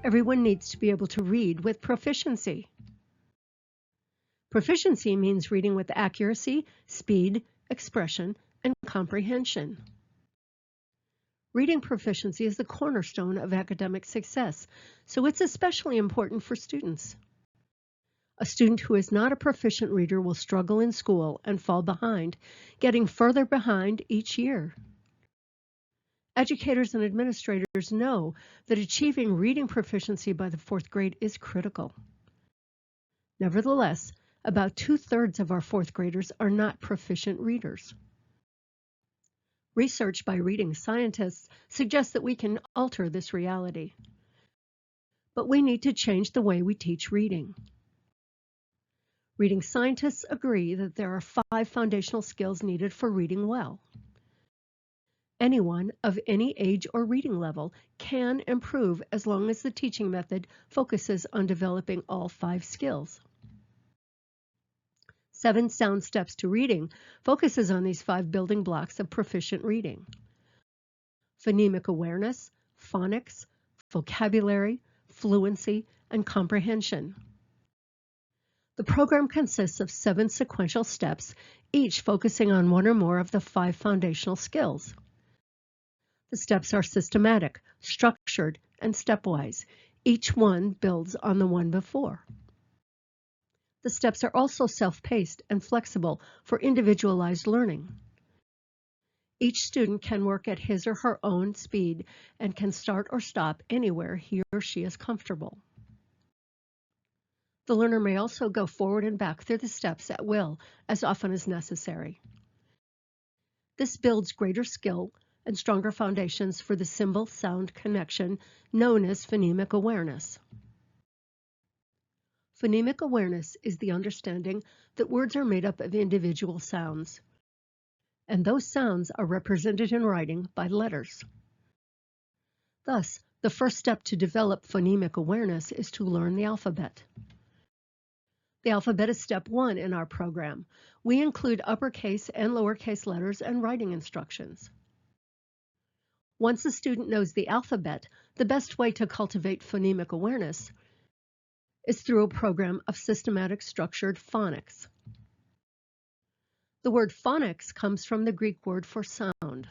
Everyone needs to be able to read with proficiency. Proficiency means reading with accuracy, speed, expression, and comprehension. Reading proficiency is the cornerstone of academic success, so it's especially important for students. A student who is not a proficient reader will struggle in school and fall behind, getting further behind each year. Educators and administrators know that achieving reading proficiency by the 4th grade is critical. Nevertheless, about 2/3 of our 4th graders are not proficient readers. Research by reading scientists suggests that we can alter this reality. But we need to change the way we teach reading. Reading scientists agree that there are 5 foundational skills needed for reading well. Anyone of any age or reading level can improve as long as the teaching method focuses on developing all 5 skills. 7 Sound Steps to Reading focuses on these 5 building blocks of proficient reading: phonemic awareness, phonics, vocabulary, fluency, and comprehension. The program consists of 7 sequential steps, each focusing on one or more of the 5 foundational skills. The steps are systematic, structured, and stepwise. Each one builds on the one before. The steps are also self-paced and flexible for individualized learning. Each student can work at his or her own speed and can start or stop anywhere he or she is comfortable. The learner may also go forward and back through the steps at will, as often as necessary. This builds greater skill and stronger foundations for the symbol-sound connection known as phonemic awareness. Phonemic awareness is the understanding that words are made up of individual sounds, and those sounds are represented in writing by letters. Thus, the first step to develop phonemic awareness is to learn the alphabet. The alphabet is step 1 in our program. We include uppercase and lowercase letters and writing instructions. Once a student knows the alphabet, the best way to cultivate phonemic awareness is through a program of systematic structured phonics. The word phonics comes from the Greek word for sound.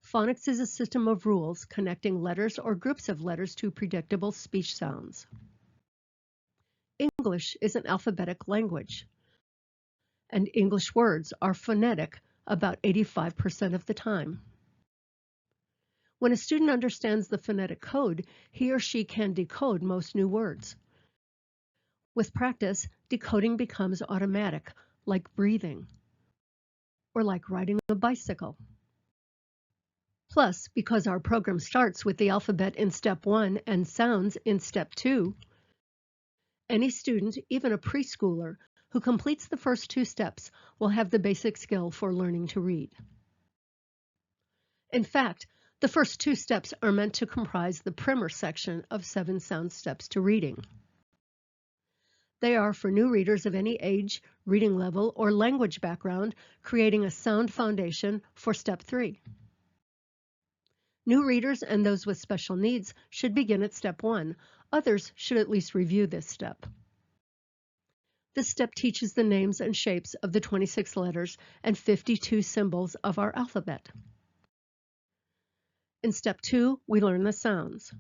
Phonics is a system of rules connecting letters or groups of letters to predictable speech sounds. English is an alphabetic language, and English words are phonetic about 85% of the time. When a student understands the phonetic code, he or she can decode most new words. With practice, decoding becomes automatic, like breathing, or like riding a bicycle. Plus, because our program starts with the alphabet in step 1 and sounds in step 2, any student, even a preschooler, who completes the first 2 steps will have the basic skill for learning to read. In fact, the first 2 steps are meant to comprise the primer section of 7 Sound Steps to Reading. They are for new readers of any age, reading level, or language background, creating a sound foundation for step 3. New readers and those with special needs should begin at step 1. Others should at least review this step. This step teaches the names and shapes of the 26 letters and 52 symbols of our alphabet. In step 2, we learn the sounds.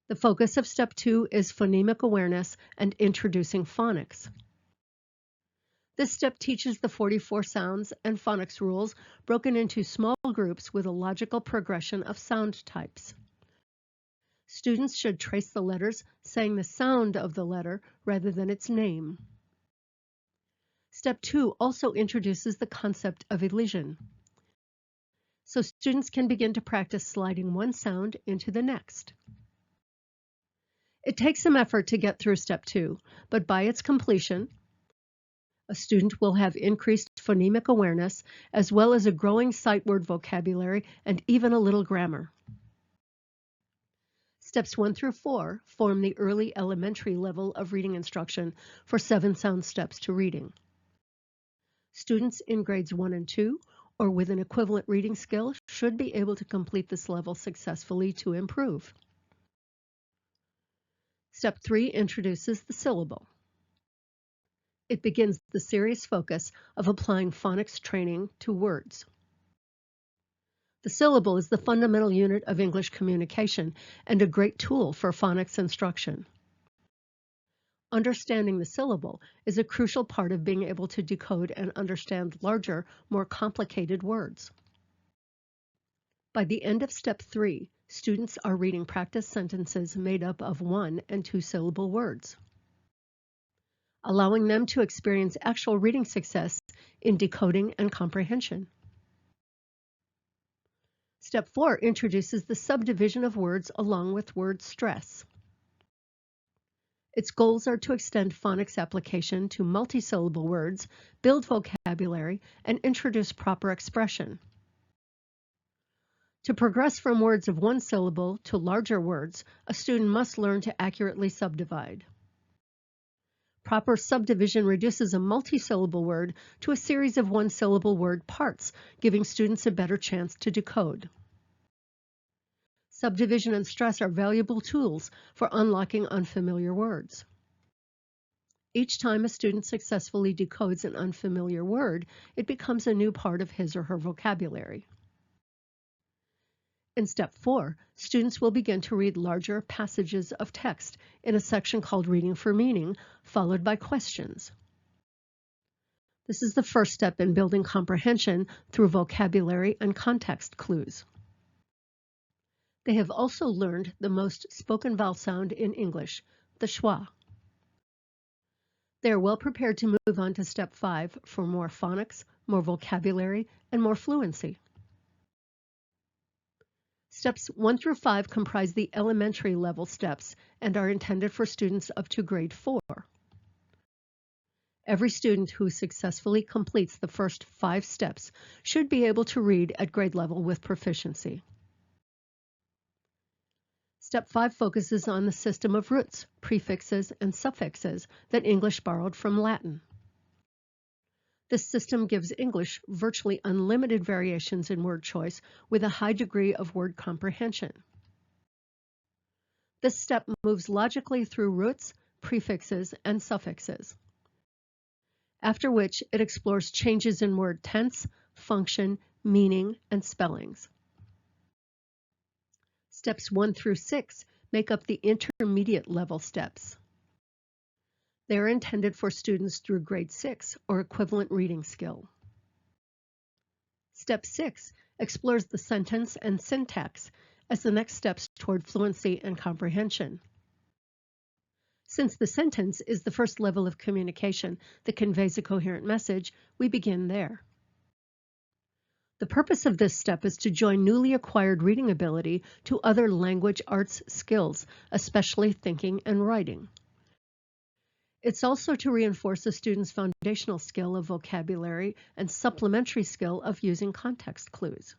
The focus of step 2 is phonemic awareness and introducing phonics. This step teaches the 44 sounds and phonics rules broken into small groups with a logical progression of sound types. Students should trace the letters, saying the sound of the letter rather than its name. Step 2 also introduces the concept of elision, so students can begin to practice sliding one sound into the next. It takes some effort to get through step 2, but by its completion, a student will have increased phonemic awareness as well as a growing sight word vocabulary and even a little grammar. Steps 1 through 4 form the early elementary level of reading instruction for 7 Sound Steps to Reading. Students in grades 1 and 2 or with an equivalent reading skill should be able to complete this level successfully to improve. Step 3 introduces the syllable. It begins the serious focus of applying phonics training to words. The syllable is the fundamental unit of English communication and a great tool for phonics instruction. Understanding the syllable is a crucial part of being able to decode and understand larger, more complicated words. By the end of Step 3, students are reading practice sentences made up of 1- and 2-syllable words, allowing them to experience actual reading success in decoding and comprehension. Step 4 introduces the subdivision of words along with word stress. Its goals are to extend phonics application to multisyllable words, build vocabulary, and introduce proper expression. To progress from words of 1 syllable to larger words, a student must learn to accurately subdivide. Proper subdivision reduces a multisyllable word to a series of 1-syllable word parts, giving students a better chance to decode. Subdivision and stress are valuable tools for unlocking unfamiliar words. Each time a student successfully decodes an unfamiliar word, it becomes a new part of his or her vocabulary. In Step 4, students will begin to read larger passages of text in a section called Reading for Meaning, followed by questions. This is the first step in building comprehension through vocabulary and context clues. They have also learned the most spoken vowel sound in English, the schwa. They are well prepared to move on to Step 5 for more phonics, more vocabulary, and more fluency. Steps 1 through 5 comprise the elementary level steps and are intended for students up to grade 4. Every student who successfully completes the first 5 steps should be able to read at grade level with proficiency. Step 5 focuses on the system of roots, prefixes, and suffixes that English borrowed from Latin. This system gives English virtually unlimited variations in word choice with a high degree of word comprehension. This step moves logically through roots, prefixes, and suffixes, after which it explores changes in word tense, function, meaning, and spellings. Steps 1 through 6 make up the intermediate level steps. They are intended for students through grade 6 or equivalent reading skill. Step 6 explores the sentence and syntax as the next steps toward fluency and comprehension. Since the sentence is the first level of communication that conveys a coherent message, we begin there. The purpose of this step is to join newly acquired reading ability to other language arts skills, especially thinking and writing. It's also to reinforce a student's foundational skill of vocabulary and supplementary skill of using context clues.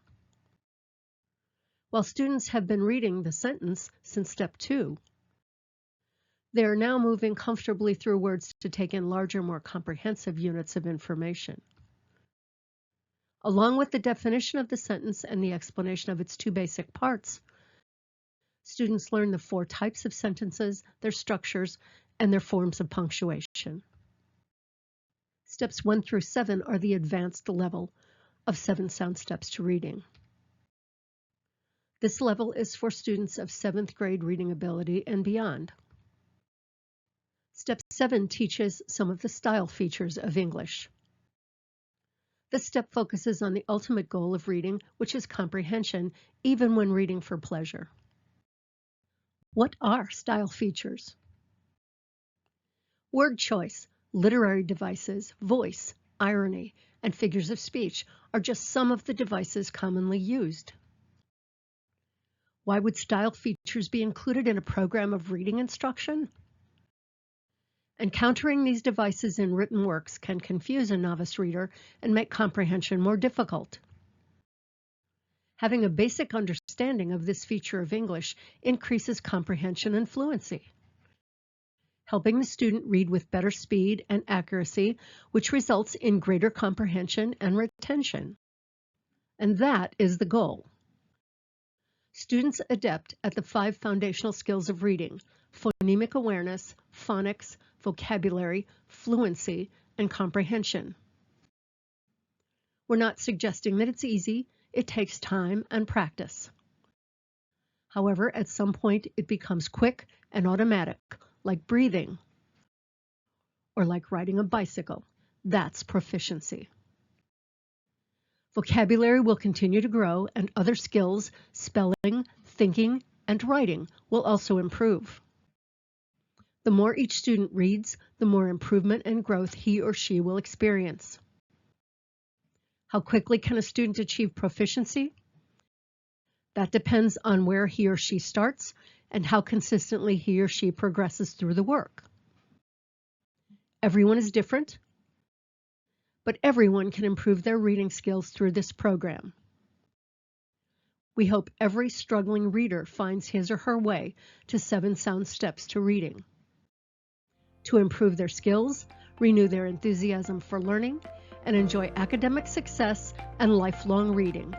While students have been reading the sentence since Step 2, they are now moving comfortably through words to take in larger, more comprehensive units of information. Along with the definition of the sentence and the explanation of its 2 basic parts, students learn the 4 types of sentences, their structures, and their forms of punctuation. Steps 1 through 7 are the advanced level of 7 sound steps to reading. This level is for students of 7th grade reading ability and beyond. Step 7 teaches some of the style features of English. This step focuses on the ultimate goal of reading, which is comprehension, even when reading for pleasure. What are style features? Word choice, literary devices, voice, irony, and figures of speech are just some of the devices commonly used. Why would style features be included in a program of reading instruction? Encountering these devices in written works can confuse a novice reader and make comprehension more difficult. Having a basic understanding of this feature of English increases comprehension and fluency, helping the student read with better speed and accuracy, which results in greater comprehension and retention. And that is the goal. Students adept at the 5 foundational skills of reading: phonemic awareness, phonics, vocabulary, fluency, and comprehension. We're not suggesting that it's easy. It takes time and practice. However, at some point it becomes quick and automatic, like breathing or like riding a bicycle. That's proficiency. Vocabulary will continue to grow, and other skills, spelling, thinking, and writing, will also improve. The more each student reads, the more improvement and growth he or she will experience. How quickly can a student achieve proficiency? That depends on where he or she starts and how consistently he or she progresses through the work. Everyone is different, but everyone can improve their reading skills through this program. We hope every struggling reader finds his or her way to 7 sound steps to reading. To improve their skills, renew their enthusiasm for learning, and enjoy academic success and lifelong reading.